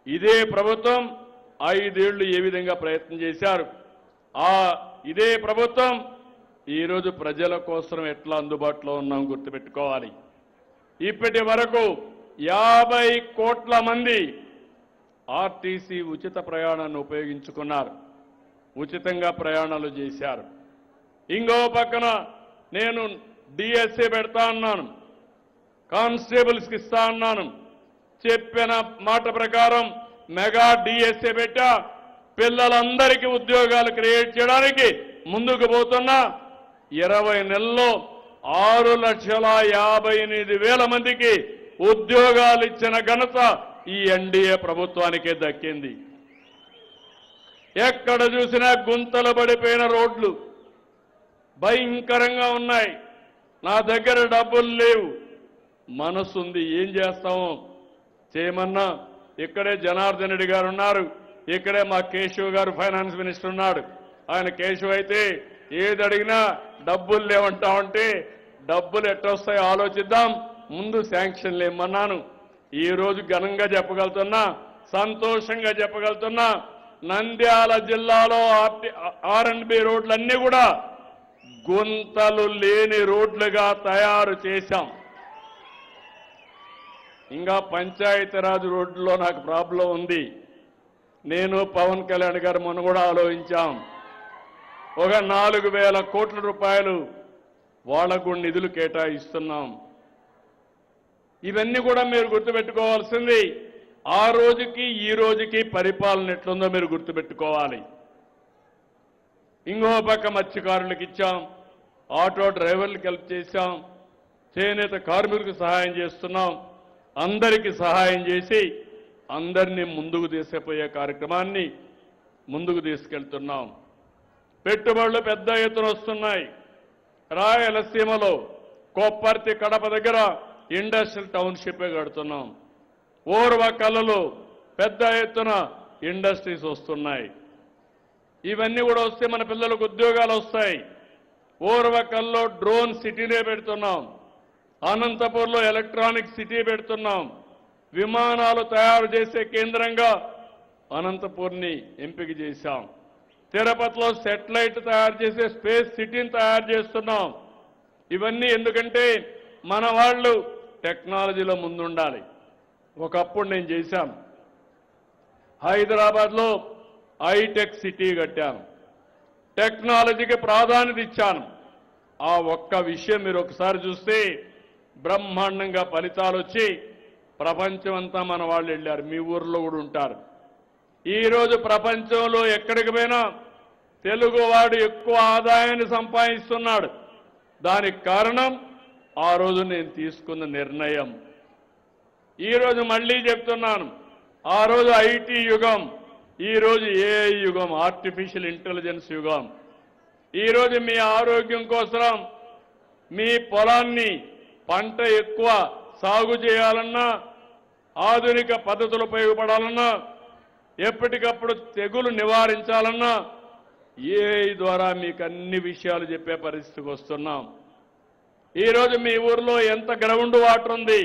ఇదే ప్రభుత్వం 5 ఏళ్లు ఏ విధంగా ప్రయత్నం చేశారు, ఇదే ప్రభుత్వం ఈరోజు ప్రజల కోసం ఎట్లా అందుబాటులో ఉన్నాం గుర్తుపెట్టుకోవాలి. ఇప్పటి వరకు 50 కోట్ల మంది ఆర్టీసీ ఉచిత ప్రయాణాన్ని ఉపయోగించుకున్నారు, ఉచితంగా ప్రయాణాలు చేశారు. ఇంకో పక్కన నేను డిఎస్ఏ పెడతా అన్నాను, కానిస్టేబుల్స్కి ఇస్తా అన్నాను. చెప్పిన మాట ప్రకారం మెగా డిఎస్ఏ పెట్టా, పిల్లలందరికీ ఉద్యోగాలు క్రియేట్ చేయడానికి ముందుకు పోతున్నా. 20 నెలల్లో 6,58,000 మందికి ఉద్యోగాలు ఇచ్చిన ఘనత ఈ ఎన్డీఏ ప్రభుత్వానికే దక్కింది. ఎక్కడ చూసినా గుంతలు పడిపోయిన రోడ్లు భయంకరంగా ఉన్నాయి. నా దగ్గర డబ్బులు లేవు, మనసుంది, ఏం చేస్తామో చేయమన్నా. ఇక్కడే జనార్దన్ రెడ్డి గారు ఉన్నారు, ఇక్కడే మా కేశవ్ గారు ఫైనాన్స్ మినిస్టర్ ఉన్నాడు. ఆయన కేశవ్ అయితే ఏది అడిగినా డబ్బులు లేవంటామంటే డబ్బులు ఎట్టొస్తాయో ఆలోచిద్దాం, ముందు శాంక్షన్లు ఇమ్మన్నాను. ఈ రోజు ఘనంగా చెప్పగలుగుతున్నా, సంతోషంగా చెప్పగలుగుతున్నా, నంద్యాల జిల్లాలో ఆర్ఎండ్బి రోడ్లన్నీ కూడా గుంతలు లేని రోడ్లుగా తయారు చేశాం. ఇంకా పంచాయతీరాజ్ రోడ్లో నాకు ప్రాబ్లం ఉంది. నేను పవన్ కళ్యాణ్ గారు మొన్న కూడా ఆలోచించాం. ఒక 4,000 కోట్ల రూపాయలు వాళ్లకు నిధులు కేటాయిస్తున్నాం. ఇవన్నీ కూడా మీరు గుర్తుపెట్టుకోవాల్సింది. ఆ రోజుకి ఈ రోజుకి పరిపాలన ఎట్లుందో మీరు గుర్తుపెట్టుకోవాలి. ఇంకో పక్క మత్స్యకారులకు ఇచ్చాం, ఆటో డ్రైవర్లకు హెల్ప్ చేశాం, చేనేత కార్మికులకు సహాయం చేస్తున్నాం. అందరికీ సహాయం చేసి అందరినీ ముందుకు తీసుకుపోయే కార్యక్రమాన్ని ముందుకు తీసుకెళ్తున్నాం. పెట్టుబడులు పెద్ద ఎత్తున వస్తున్నాయి. రాయలసీమలో కొప్పర్తి కడప దగ్గర ఇండస్ట్రియల్ టౌన్షిప్ కడుతున్నాం. ఓర్వకల్లులో పెద్ద ఎత్తున ఇండస్ట్రీస్ వస్తున్నాయి. ఇవన్నీ కూడా వస్తే మన పిల్లలకు ఉద్యోగాలు వస్తాయి. ఓర్వకల్లో డ్రోన్ సిటీనే పెడుతున్నాం. అనంతపూర్లో ఎలక్ట్రానిక్ సిటీ పెడుతున్నాం. విమానాలు తయారు చేసే కేంద్రంగా అనంతపూర్ని ఎంపిక చేశాం. తిరుపతిలో శాటిలైట్ తయారు చేసే స్పేస్ సిటీని తయారు చేస్తున్నాం. ఇవన్నీ ఎందుకంటే మన వాళ్ళు టెక్నాలజీలో ముందుండాలి. ఒకప్పుడు నేను చేశాను, హైదరాబాద్లో హైటెక్ సిటీ కట్టాను, టెక్నాలజీకి ప్రాధాన్యత ఇచ్చాను. ఆ ఒక్క విషయం మీరు ఒకసారి చూస్తే బ్రహ్మాండంగా ఫలితాలు వచ్చి ప్రపంచమంతా మన వాళ్ళు వెళ్ళారు. మీ ఊర్లో కూడా ఉంటారు. ఈరోజు ప్రపంచంలో ఎక్కడికి పోయినా తెలుగువాడు ఎక్కువ ఆదాయాన్ని సంపాదిస్తున్నాడు. దానికి కారణం ఆ రోజు నేను తీసుకున్న నిర్ణయం. ఈరోజు మళ్ళీ చెప్తున్నాను, ఆ రోజు ఐటీ యుగం, ఈరోజు ఏఐ యుగం, ఆర్టిఫిషియల్ ఇంటెలిజెన్స్ యుగం. ఈరోజు మీ ఆరోగ్యం కోసం మీ పొలాన్ని పంట ఎక్కువ సాగు చేయాలన్నా, ఆధునిక పద్ధతులు ఉపయోగపడాలన్నా, ఎప్పటికప్పుడు తెగులు నివారించాలన్నా ఏఐ ద్వారా మీకు అన్ని విషయాలు చెప్పే పరిస్థితికి వస్తున్నాం. ఈరోజు మీ ఊర్లో ఎంత గ్రౌండ్ వాటర్ ఉంది.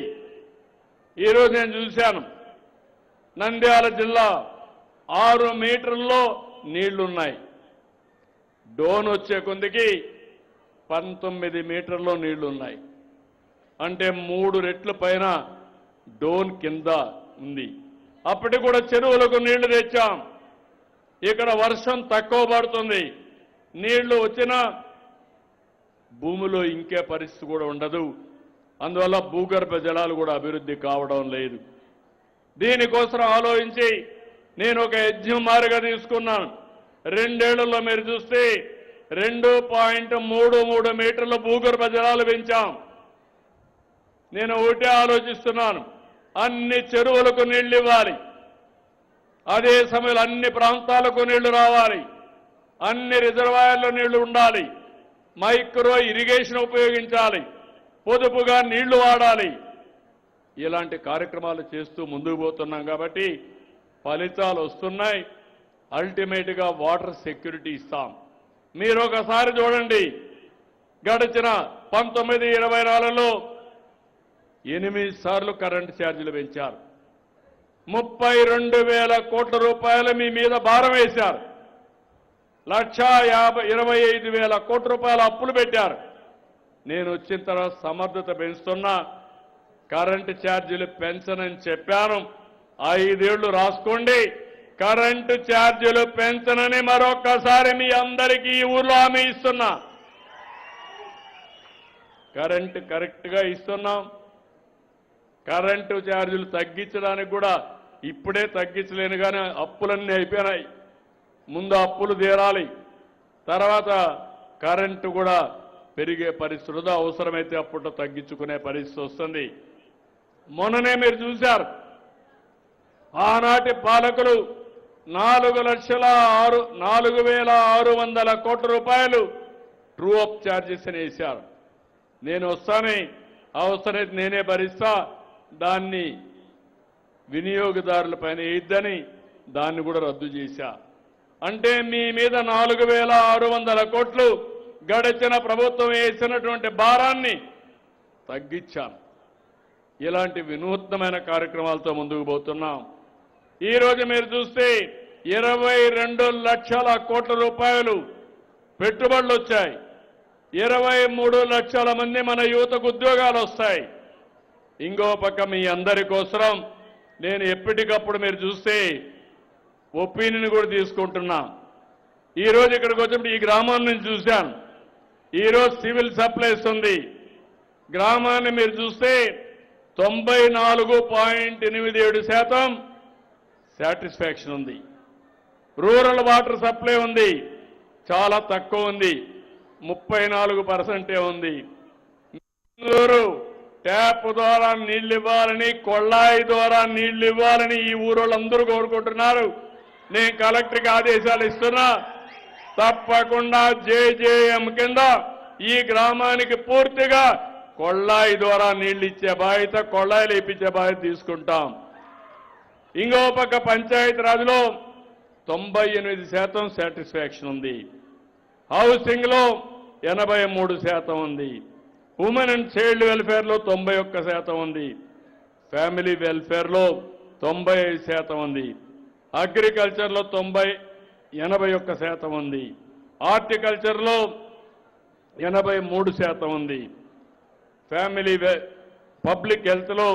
ఈరోజు నేను చూశాను, నంద్యాల జిల్లా 6 మీటర్లలో నీళ్లున్నాయి. డోన్ వచ్చే కొందికి 19 మీటర్లో నీళ్లున్నాయి. అంటే 3 రెట్ల పైన డోన్ కింద ఉంది. అప్పటికి కూడా చెరువులకు నీళ్లు తెచ్చాం. ఇక్కడ వర్షం తక్కువ పడుతుంది, నీళ్లు వచ్చినా భూమిలో ఇంకే పరిస్థితి కూడా ఉండదు. అందువల్ల భూగర్భ జలాలు కూడా అభివృద్ధి కావడం లేదు. దీనికోసం ఆలోచించి నేను ఒక యజ్ఞం మారుగా తీసుకున్నాను. 2 ఏళ్లలో మీరు చూస్తే 2.33 మీటర్ల భూగర్భ జలాలు పెంచాం. నేను ఒకటే ఆలోచిస్తున్నాను, అన్ని చెరువులకు నీళ్లు ఇవ్వాలి, అదే సమయంలో అన్ని ప్రాంతాలకు నీళ్లు రావాలి, అన్ని రిజర్వాయర్లో నీళ్లు ఉండాలి, మైక్రో ఇరిగేషన్ ఉపయోగించాలి, పొదుపుగా నీళ్లు వాడాలి. ఇలాంటి కార్యక్రమాలు చేస్తూ ముందుకు పోతున్నాం కాబట్టి ఫలితాలు వస్తున్నాయి. అల్టిమేట్గా వాటర్ సెక్యూరిటీ ఇస్తాం. మీరు ఒకసారి చూడండి, గడిచిన 19-20 నెలల్లో 8 సార్లు కరెంటు ఛార్జీలు పెంచారు. 32,000 కోట్ల రూపాయలు మీ మీద భారం వేశారు. 1,25,000 కోట్ల రూపాయల అప్పులు పెట్టారు. నేను వచ్చిన తర్వాత సమర్థత పెంచుతున్నా, కరెంటు ఛార్జీలు పెంచనని చెప్పాను. 5 ఏళ్లు రాసుకోండి. కరెంటు ఛార్జీలు పెంచనని మరొక్కసారి మీ అందరికీ ఈ ఊర్లో హామీ ఇస్తున్నా. కరెంటు కరెక్ట్గా ఇస్తున్నాం. కరెంటు ఛార్జీలు తగ్గించడానికి కూడా ఇప్పుడే తగ్గించలేను, కానీ అప్పులన్నీ అయిపోయినాయి. ముందు అప్పులు తీరాలి, తర్వాత కరెంటు కూడా పెరిగే పరిస్థితి, అవసరమైతే అప్పుడు తగ్గించుకునే పరిస్థితి వస్తుంది. మొన్ననే మీరు చూశారు, ఆనాటి పాలకులు 4,600,000 కోట్ల రూపాయలు ట్రూ అప్ ఛార్జెస్ అని వేశారు. నేను వస్తానే, అవసరమైతే నేనే భరిస్తా, దాన్ని వినియోగదారులపైన వేయద్దని దాన్ని కూడా రద్దు చేశా. అంటే మీ మీద 4,600 కోట్లు గడిచిన ప్రభుత్వం వేసినటువంటి భారాన్ని తగ్గించాం. ఇలాంటి వినూత్నమైన కార్యక్రమాలతో ముందుకు పోతున్నాం. ఈరోజు మీరు చూస్తే 22 లక్షల కోట్ల రూపాయలు పెట్టుబడులు వచ్చాయి. 23 లక్షల మంది మన యువతకు ఉద్యోగాలు వస్తాయి. ఇంకో పక్క మీ అందరి కోసం నేను ఎప్పటికప్పుడు మీరు చూస్తే ఒపీనియన్ కూడా తీసుకుంటున్నా. ఈరోజు ఇక్కడికి వచ్చినప్పుడు ఈ గ్రామాన్ని నేను చూశాను. ఈరోజు సివిల్ సప్లైస్ ఉంది. గ్రామాన్ని మీరు చూస్తే 94.87% సాటిస్ఫాక్షన్ ఉంది. రూరల్ వాటర్ సప్లై ఉంది, చాలా తక్కువ ఉంది, 34% ఉంది. ట్యాప్ ద్వారా నీళ్లు ఇవ్వాలని, కొళ్ళాయి ద్వారా నీళ్లు ఇవ్వాలని ఈ ఊరోళ్ళందరూ కోరుకుంటున్నారు. నేను కలెక్టర్కి ఆదేశాలు ఇస్తున్నా, తప్పకుండా జేజేఎం కింద ఈ గ్రామానికి పూర్తిగా కొళ్ళాయి ద్వారా నీళ్లు ఇచ్చే బాధ్యత, కొళ్ళాయిలు ఇప్పించే బాధ్యత తీసుకుంటాం. ఇంకో పక్క పంచాయతీ రాజ్లో 98% సాటిస్ఫాక్షన్ ఉంది. హౌసింగ్ లో 83% ఉంది. ఉమెన్ అండ్ చైల్డ్ వెల్ఫేర్ లో 91% ఉంది. ఫ్యామిలీ వెల్ఫేర్ లో 95% ఉంది. అగ్రికల్చర్ లో 81% ఉంది. హార్టికల్చర్ లో 83% ఉంది. ఫ్యామిలీ పబ్లిక్ హెల్త్ లో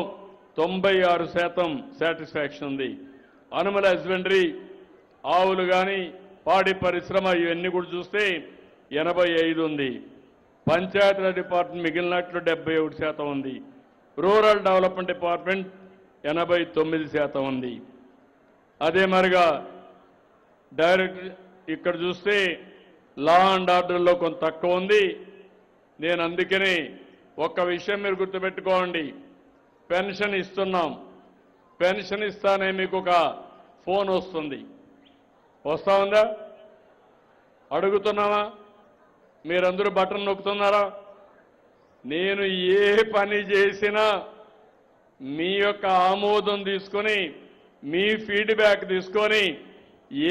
96% సాటిస్ఫాక్షన్ ఉంది. అనిమల్ హస్బెండరీ, ఆవులు కానీ పాడి పరిశ్రమ ఇవన్నీ కూడా చూస్తే 85 ఉంది. పంచాయతీరాజ్ డిపార్ట్మెంట్ మిగిలినట్లు 71% ఉంది. రూరల్ డెవలప్మెంట్ డిపార్ట్మెంట్ 89% ఉంది. అదే మరిగా డైరెక్ట్ ఇక్కడ చూస్తే లా అండ్ ఆర్డర్లో కొంత తక్కువ ఉంది. నేను అందుకని ఒక్క విషయం మీరు గుర్తుపెట్టుకోండి, పెన్షన్ ఇస్తున్నాం. పెన్షన్ ఇస్తానే మీకు ఒక ఫోన్ వస్తుంది. వస్తా ఉందా? అడుగుతున్నావా? మీరందరూ బటన్ నొక్కుతున్నారా? నేను ఏ పని చేసినా మీ యొక్క ఆమోదం తీసుకొని, మీ ఫీడ్బ్యాక్ తీసుకొని,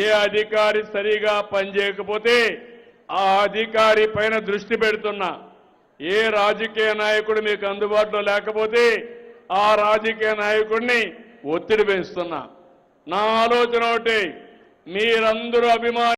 ఏ అధికారి సరిగా పనిచేయకపోతే ఆ అధికారి పైన దృష్టి పెడుతున్నా. ఏ రాజకీయ నాయకుడు మీకు అందుబాటులో లేకపోతే ఆ రాజకీయ నాయకుడిని ఒత్తిడి పెంచుతున్నా. నా ఆలోచన ఒకటి, మీరందరూ అభిమాని